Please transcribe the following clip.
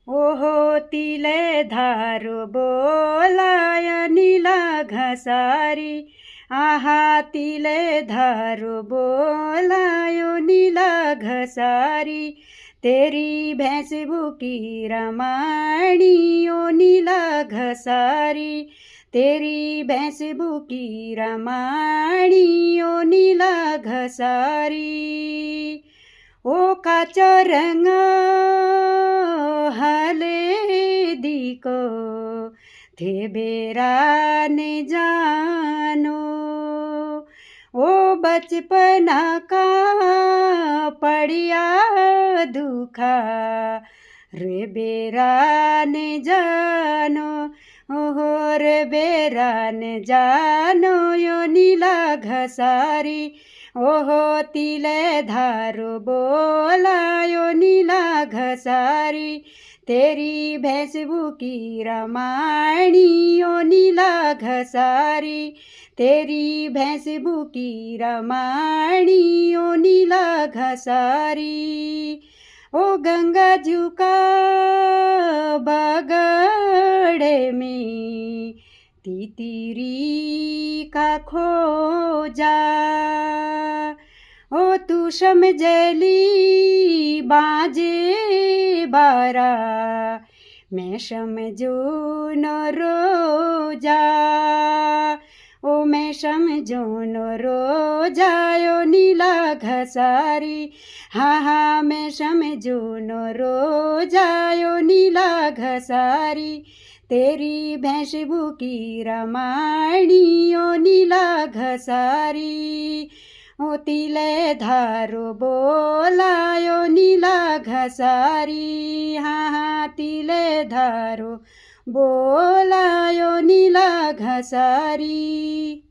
ओहो तिले धारो बोलाय नीला घसारी। आहा तिले धारो बोलायो नीला घसारी। तेरी भैंस भूकी रमाणी ओ नीला घसारी। तेरी भैंस भूकी रमाणी ओ नीला घसारी। ओ काचो रंग हाले दिको थे बेरा ने जानो। ओ बचपना का पड़िया दुखा रे बेरा ने जानो। ओहो रे बेरा ने जानो यो नीला घसारी। ओहो तिले धारो बोलायो नीला घसारी। तेरी भैंस भूकी रमाणी ओ नीला घसारी। तेरी भैंस भूकी रमाणी ओ नीला घसारी। ओ गंगा जू का बगड़े में तितरी का खोजा। ओ तू समझली बाजे बारा मैं समझू न रोजा। ओ मैं समझू न रोजा ओ नीला घसारी। हाँ हाँ मैं समझू न रोजा ओ नीला घसारी। तेरी भैंस भूकी रमाणी ओ नीला घसारी। ओ तिले धारो बोलायो नीला घसारी। हाँ हाँ तिले धारो बोलायो नीला घसारी।